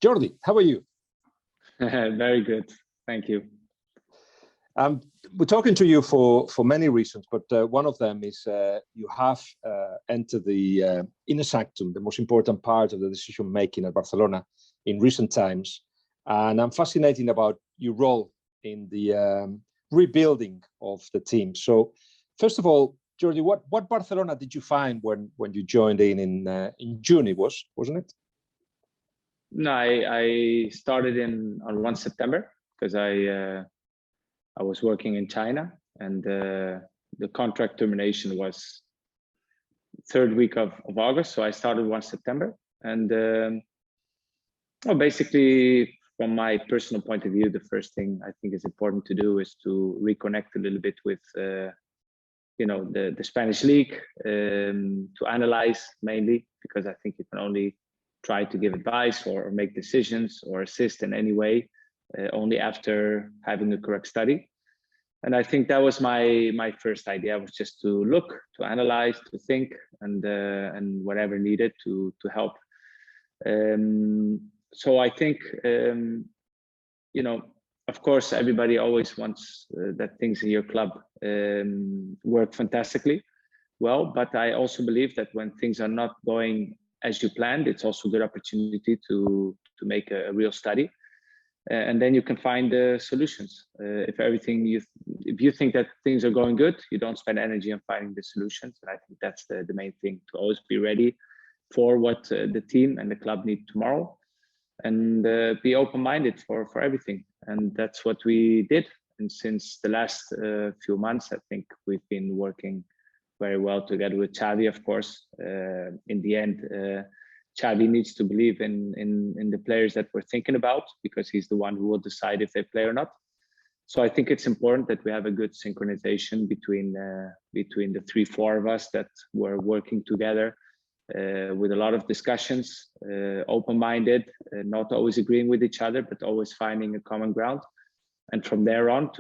Jordi, how are you? Very good, thank you. We're talking to you for many reasons, but one of them is you have entered the inner sanctum, the most important part of the decision making at Barcelona in recent times, and I'm fascinated about your role in the rebuilding of the team. So, first of all, Jordi, what Barcelona did you find when you joined in June? Wasn't it? No, I started on 1 September because I was working in China, and the contract termination was third week of August. So I started 1 September, and well, basically, from my personal point of view, the first thing I think is important to do is to reconnect a little bit with the Spanish league, to analyze mainly, because I think you can only try to give advice or make decisions or assist in any way only after having a correct study. And I think that was my first idea, was just to look, to analyze, to think, and whatever needed to help. So I think of course, everybody always wants that things in your club work fantastically well, but I also believe that when things are not going as you planned, it's also a good opportunity to make a real study, and then you can find the solutions. If you think that things are going good, you don't spend energy on finding the solutions, and I think that's the main thing, to always be ready for what the team and the club need tomorrow, and be open-minded for everything. And that's what we did. And since the last few months, I think we've been working very well together with Xavi, of course. In the end, Xavi needs to believe in the players that we're thinking about, because he's the one who will decide if they play or not. So I think it's important that we have a good synchronization between the 3-4 of us that were working together, with a lot of discussions, open-minded, not always agreeing with each other, but always finding a common ground. And from there on,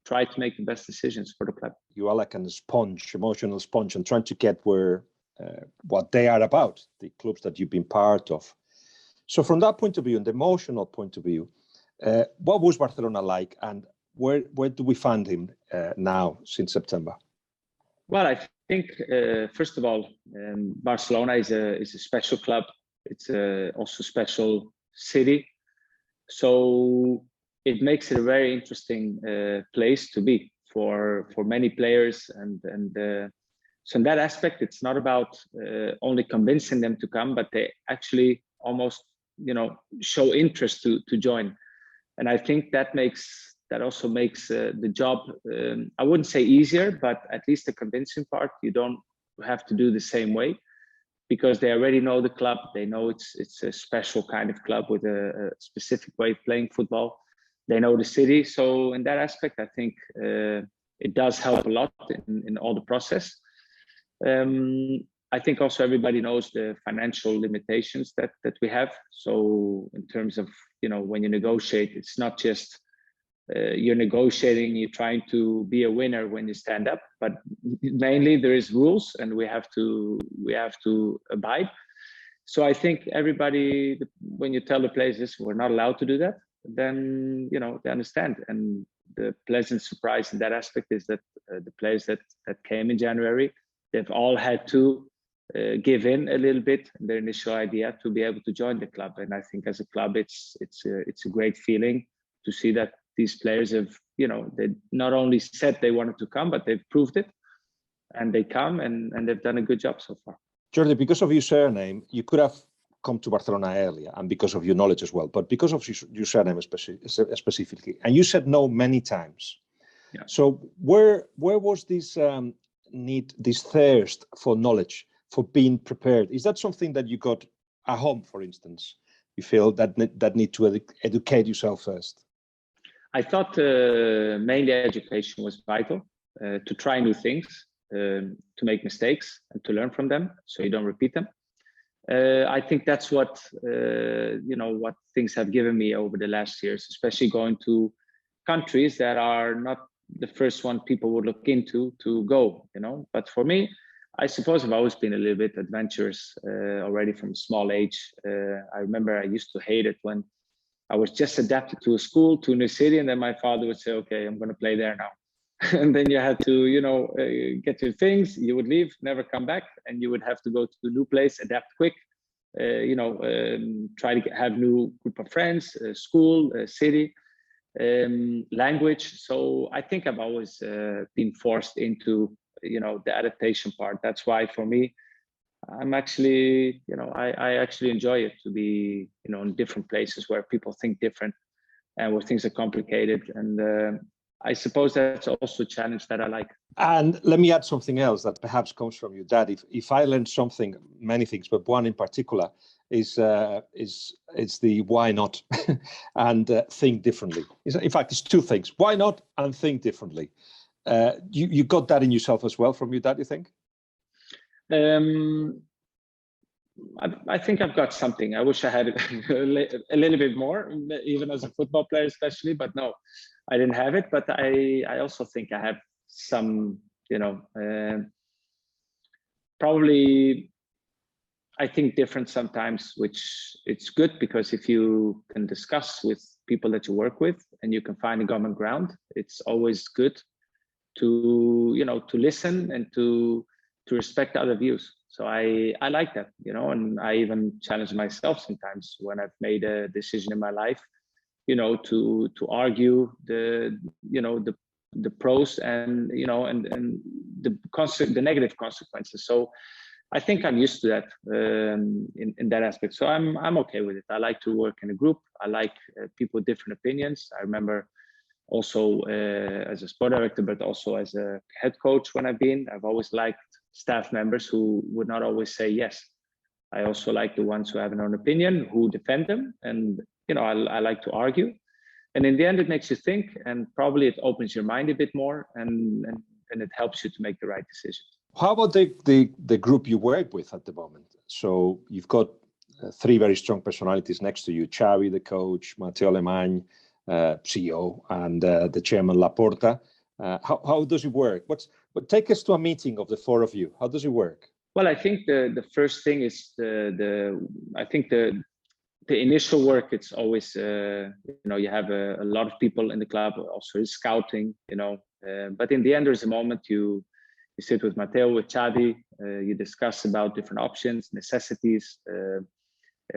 try to make the best decisions for the club. You are like a sponge, emotional sponge, and trying to get what they are about, the clubs that you've been part of. So from that point of view, and the emotional point of view, what was Barcelona like, and where do we find him now since September? Well, I think first of all, Barcelona is a special club. It's also a special city, so it makes it a very interesting place to be for many players, and so in that aspect, it's not about only convincing them to come, but they actually almost show interest to join, and I think that also makes the job, I wouldn't say easier, but at least the convincing part. You don't have to do the same way, because they already know the club. They know it's a special kind of club with a specific way of playing football. They know the city. So in that aspect, I think it does help a lot in all the process. I think also everybody knows the financial limitations that we have. So in terms of, when you negotiate, it's not just you're negotiating, you're trying to be a winner when you stand up, but mainly there is rules, and we have to abide. So I think everybody, when you tell the players this, we're not allowed to do that, then they understand. And the pleasant surprise in that aspect is that the players that came in January, they've all had to give in a little bit their initial idea to be able to join the club. And I think as a club, it's a great feeling to see that these players have, they not only said they wanted to come, but they've proved it, and they come, and they've done a good job so far. Jordi, because of your surname, you could have come to Barcelona earlier, and because of your knowledge as well, but because of your surname specifically, and you said no many times. Yeah. So where was this need, this thirst for knowledge, for being prepared? Is that something that you got at home, for instance? You feel that need to educate yourself first? I thought mainly education was vital, to try new things, to make mistakes and to learn from them so you don't repeat them. I think that's what what things have given me over the last years, especially going to countries that are not the first one people would look into to go. But for me, I suppose I've always been a little bit adventurous already from a small age. I remember I used to hate it when I was just adapted to a school, to a new city, and then my father would say, okay, I'm going to play there now. And then you had to, get your things, you would leave, never come back, and you would have to go to a new place, adapt quick, try to have new group of friends, school, city, language. So I think I've always been forced into, the adaptation part. That's why for me, I'm actually, I actually enjoy it to be, in different places where people think different and where things are complicated. And I suppose that's also a challenge that I like. And let me add something else that perhaps comes from your dad. If I learned something, many things, but one in particular is the why not and think differently. In fact, it's two things: why not and think differently. You got that in yourself as well from your dad, you think? I think I've got something. I wish I had a little bit more, even as a football player, especially. But no, I didn't have it. But I also think I have some, probably. I think different sometimes, which it's good because if you can discuss with people that you work with and you can find a common ground, it's always good to to listen and to respect other views. So I like that, and I even challenge myself sometimes when I've made a decision in my life, to argue the pros and and the negative consequences. So I think I'm used to that in that aspect. So I'm okay with it. I like to work in a group. I like people with different opinions. I remember also as a sport director, but also as a head coach when I've always liked staff members who would not always say yes. I also like the ones who have an own opinion, who defend them. And, I like to argue. And in the end, it makes you think, and probably it opens your mind a bit more, and it helps you to make the right decisions. How about the group you work with at the moment? So you've got three very strong personalities next to you: Xavi, the coach; Matteo Alemany, CEO, and the chairman Laporte. How does it work? But take us to a meeting of the four of you. How does it work? Well, I think the first thing is the initial work. It's always you have a lot of people in the club. Also, is scouting. But in the end, there's a moment you sit with Matteo, with Xavi. You discuss about different options, necessities,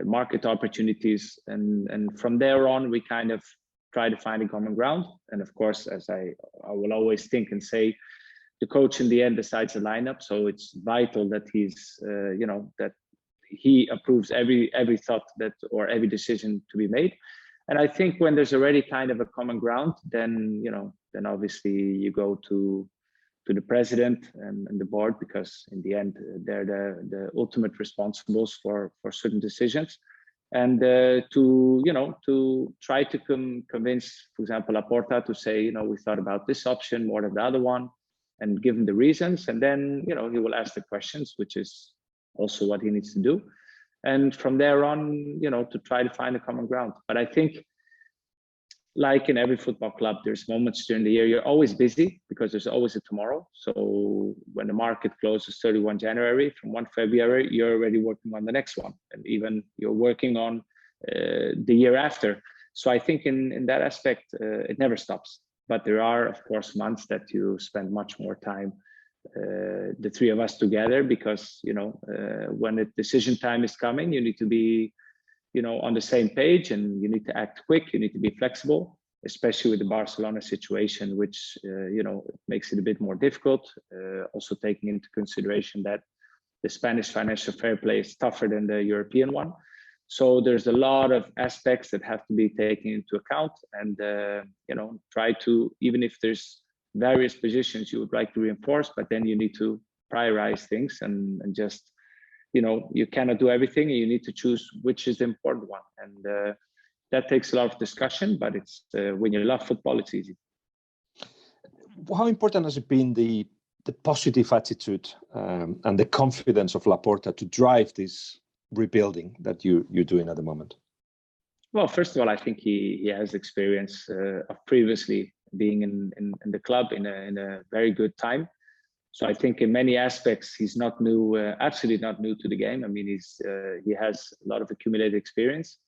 market opportunities, and from there on, we kind of try to find a common ground. And of course, as I will always think and say, the coach in the end decides the lineup. So it's vital that he's, that he approves every thought or every decision to be made. And I think when there's already kind of a common ground, then obviously you go to the president and the board, because in the end they're the ultimate responsibles for certain decisions. And to try to convince, for example, Laporte to say, we thought about this option more than the other one, and give him the reasons. And then, he will ask the questions, which is also what he needs to do. And from there on, to try to find a common ground. But I think, like in every football club, there's moments during the year you're always busy because there's always a tomorrow. So when the market closes 31 January, from 1 February, you're already working on the next one. And even you're working on the year after. So I think in that aspect, it never stops. But there are, of course, months that you spend much more time, the three of us together, because, when the decision time is coming, you need to be on the same page, and you need to act quick, you need to be flexible, especially with the Barcelona situation, which, makes it a bit more difficult. Also taking into consideration that the Spanish financial fair play is tougher than the European one. So there's a lot of aspects that have to be taken into account, and, try to, even if there's various positions you would like to reinforce, but then you need to prioritize things and just, you cannot do everything, and you need to choose which is the important one. And that takes a lot of discussion, but it's when you love football, it's easy. How important has it been the positive attitude and the confidence of Laporte to drive this rebuilding that you're doing at the moment? Well, first of all, I think he has experience of previously being in the club in a very good time. So I think in many aspects, he's not new, absolutely not new to the game. I mean, he has a lot of accumulated experience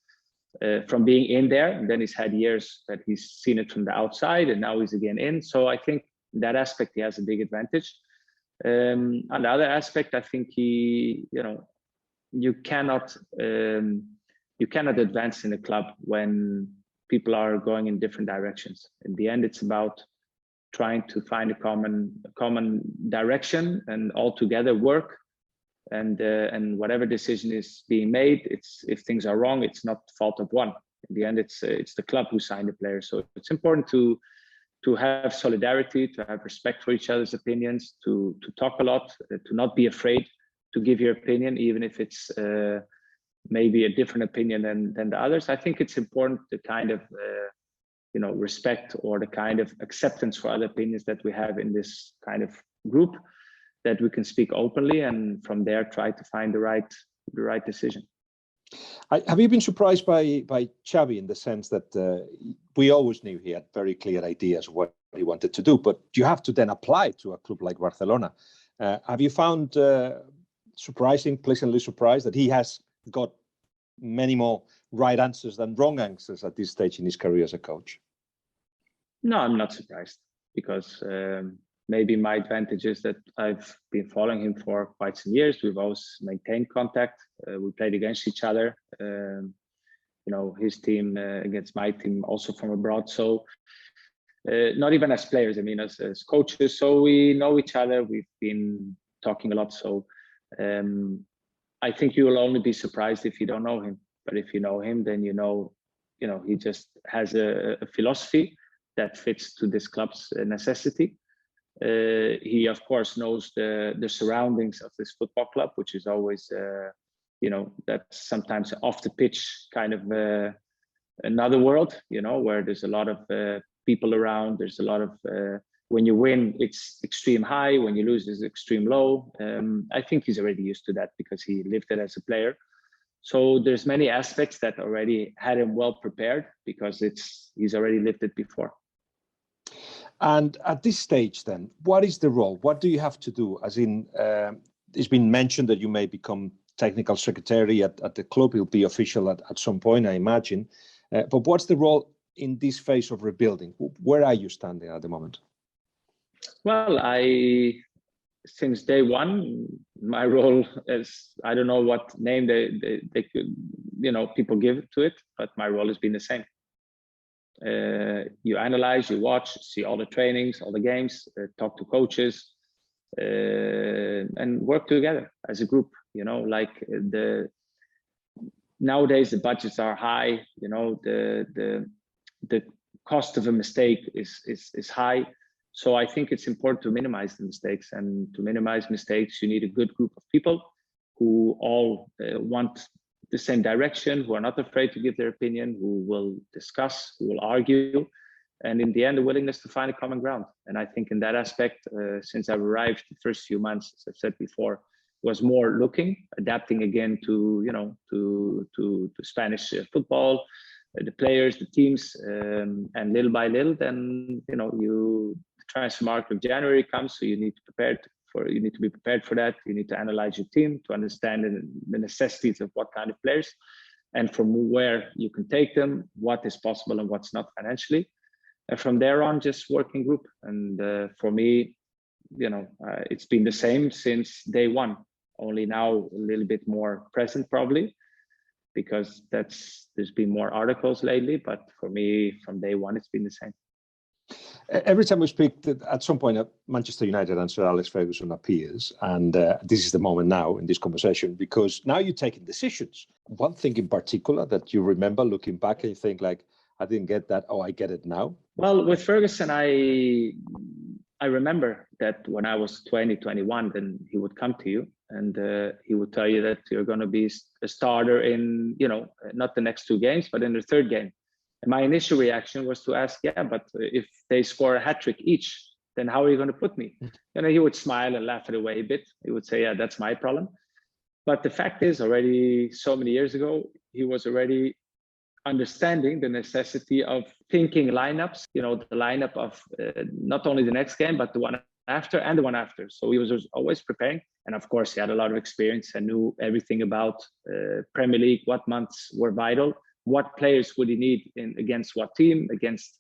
from being in there, and then he's had years that he's seen it from the outside, and now he's again in. So I think in that aspect, he has a big advantage. On the other aspect, I think you cannot advance in a club when people are going in different directions. In the end, it's about trying to find a common direction and all together work. And whatever decision is being made, if things are wrong, it's not the fault of one. In the end, it's the club who signed the player. So it's important to have solidarity, to have respect for each other's opinions, to talk a lot, to not be afraid to give your opinion, even if it's maybe a different opinion than the others. I think it's important the kind of respect or the kind of acceptance for other opinions that we have in this kind of group, that we can speak openly and from there try to find the right decision. Have you been surprised by Xavi in the sense that we always knew he had very clear ideas of what he wanted to do, but you have to then apply to a club like Barcelona. Have you found pleasantly surprised that he has got many more right answers than wrong answers at this stage in his career as a coach? No, I'm not surprised, because maybe my advantage is that I've been following him for quite some years. We've always maintained contact. We played against each other. His team against my team, also from abroad. So not even as players, I mean, as coaches. So we know each other. We've been talking a lot. So I think you will only be surprised if you don't know him. But if you know him, then he just has a philosophy that fits to this club's necessity. He of course knows the surroundings of this football club, which is always that's sometimes off the pitch kind of another world, where there's a lot of people around. There's a lot of when you win, it's extreme high. When you lose, it's extreme low. I think he's already used to that because he lived it as a player. So there's many aspects that already had him well prepared because he's already lived it before. And at this stage, then, what is the role? What do you have to do? As in, it's been mentioned that you may become technical secretary at the club. It'll be official at some point, I imagine. But what's the role in this phase of rebuilding? Where are you standing at the moment? Well, since day one, my role is, I don't know what name they could, people give to it, but my role has been the same. You analyze, you watch, see all the trainings, all the games, talk to coaches, and work together as a group. Nowadays the budgets are high. The cost of a mistake is high. So I think it's important to minimize the mistakes, and to minimize mistakes, you need a good group of people who all want the same direction, who are not afraid to give their opinion, who will discuss, who will argue, and in the end, the willingness to find a common ground. And I think in that aspect, since I've arrived, the first few months, as I've said before, was more adapting again to Spanish football, the players, the teams, and little by little, then the transfer market of January comes, so you need to be prepared for that. You need to analyze your team to understand the necessities of what kind of players, and from where you can take them, what is possible and what's not financially. And from there on, just working group. And for me, it's been the same since day one, only now a little bit more present probably, because there's been more articles lately. But for me, from day one, it's been the same. Every time we speak, at some point, Manchester United and Sir Alex Ferguson appears, and this is the moment now in this conversation, because now you're taking decisions. One thing in particular that you remember looking back and you think like, I didn't get that. Oh, I get it now. Well, with Ferguson, I remember that when I was 20, 21, then he would come to you and he would tell you that you're going to be a starter in, not the next two games, but in the third game. And my initial reaction was to ask, yeah, but if they score a hat trick each, then how are you going to put me? And he would smile and laugh it away a bit. He would say, yeah, that's my problem. But the fact is, already so many years ago, he was already understanding the necessity of thinking lineups, the lineup of not only the next game, but the one after and the one after. So he was always preparing. And of course, he had a lot of experience and knew everything about Premier League, what months were vital, what players would he need against what team, against,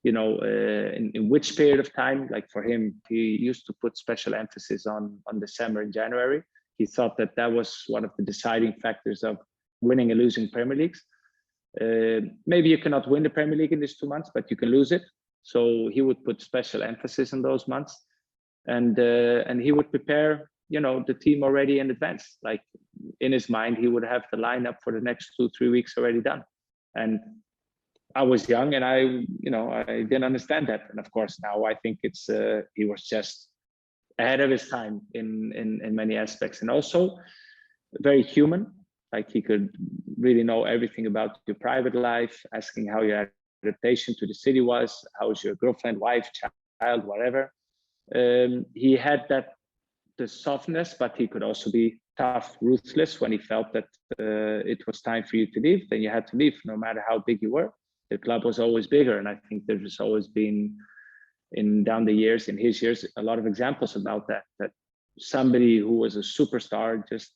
in which period of time. Like for him, he used to put special emphasis on December and January. He thought that was one of the deciding factors of winning and losing Premier Leagues. Maybe you cannot win the Premier League in these 2 months, but you can lose it. So he would put special emphasis on those months, and he would prepare, the team already in advance. Like in his mind, he would have the lineup for the next 2-3 weeks already done. And I was young, and I didn't understand that. And of course, now I think he was just ahead of his time in many aspects, and also very human. Like he could really know everything about your private life, asking how your adaptation to the city was, how's your girlfriend, wife, child, whatever. He had the softness, but he could also be tough, ruthless when he felt that it was time for you to leave. Then you had to leave, no matter how big you were. The club was always bigger, and I think there's always been down the years, in his years, a lot of examples about that somebody who was a superstar, just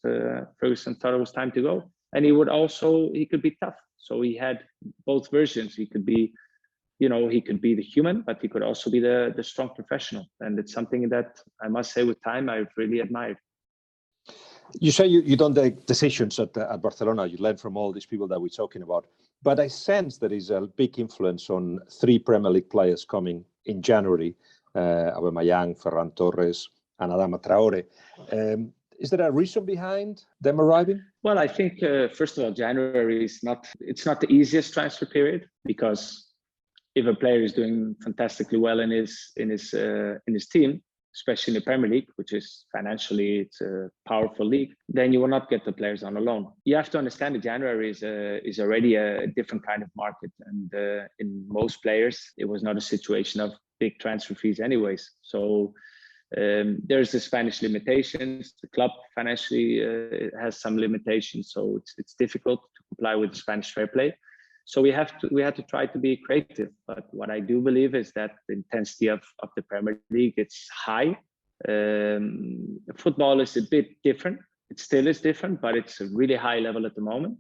Ferguson thought it was time to go. And he could be tough. So he had both versions. He could be, he could be the human, but he could also be the strong professional. And it's something that I must say with time, I've really admired. You say you don't take decisions at Barcelona. You learn from all these people that we're talking about. But I sense there is a big influence on 3 Premier League players coming in January, Aubameyang, Ferran Torres, and Adama Traore. Is there a reason behind them arriving? Well, I think first of all, January it's not the easiest transfer period, because if a player is doing fantastically well in his team, especially in the Premier League, which is financially it's a powerful league, then you will not get the players on a loan. You have to understand that January is already a different kind of market, and in most players, it was not a situation of big transfer fees, anyways. So. There's the Spanish limitations. The club financially has some limitations, so it's difficult to comply with the Spanish fair play. So we had to try to be creative. But what I do believe is that the intensity of the Premier League, it's high. Football is a bit different. It still is different, but it's a really high level at the moment.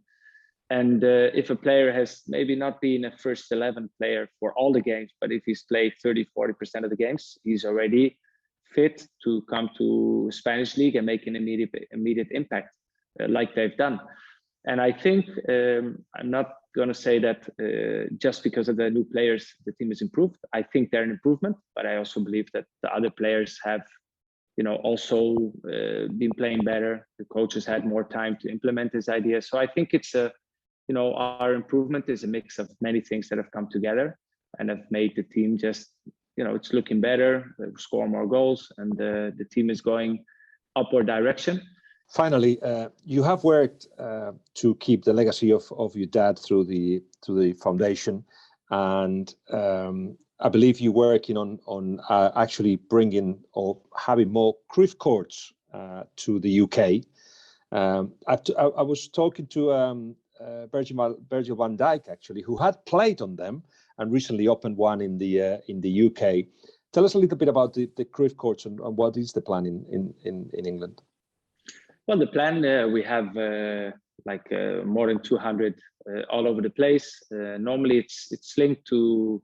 And if a player has maybe not been a first 11 player for all the games, but if he's played 30-40% of the games, he's already fit to come to Spanish league and make an immediate impact like they've done. And I think I'm not going to say that just because of the new players, the team is improved. I think they're an improvement, but I also believe that the other players have, also been playing better. The coaches had more time to implement his ideas. So I think it's our improvement is a mix of many things that have come together and have made the team just, it's looking better, score more goals, and the team is going upward direction. Finally, you have worked to keep the legacy of your dad through the foundation, and I believe you're working on actually bringing or having more Cruyff Courts to the UK. I was talking to Virgil van Dijk, actually, who had played on them and recently opened one in the UK. Tell us a little bit about the Cruyff Courts and what is the plan in England? Well, the plan, we have more than 200 all over the place. Normally it's linked to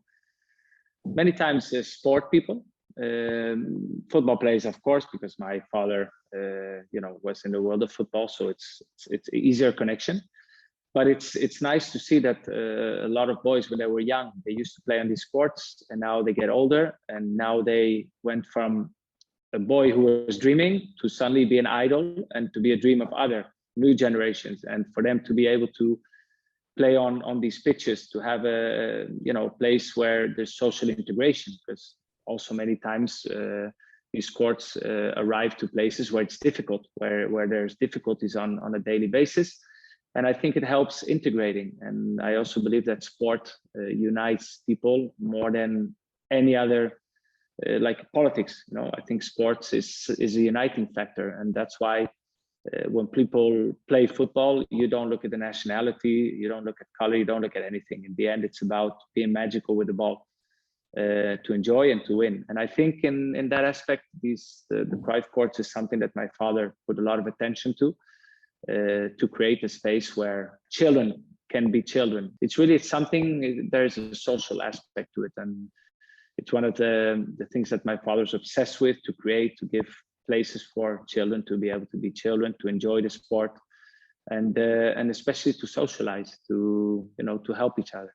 many times sport people, football players, of course, because my father, was in the world of football, so it's easier connection. But it's nice to see that a lot of boys, when they were young, they used to play on these courts, and now they get older, and now they went from a boy who was dreaming to suddenly be an idol and to be a dream of other new generations, and for them to be able to play on these pitches, to have a place where there's social integration, because also many times these courts arrive to places where it's difficult, where there's difficulties on a daily basis. And I think it helps integrating. And I also believe that sport unites people more than any other, like politics. I think sports is a uniting factor. And that's why when people play football, you don't look at the nationality, you don't look at color, you don't look at anything. In the end, it's about being magical with the ball. to enjoy and to win. And I think in that aspect, the Cruyff Courts is something that my father put a lot of attention to create a space where children can be children. It's really something, there's a social aspect to it. And it's one of the things that my father's obsessed with, to create, to give places for children to be able to be children, to enjoy the sport, and especially to socialize, to help each other.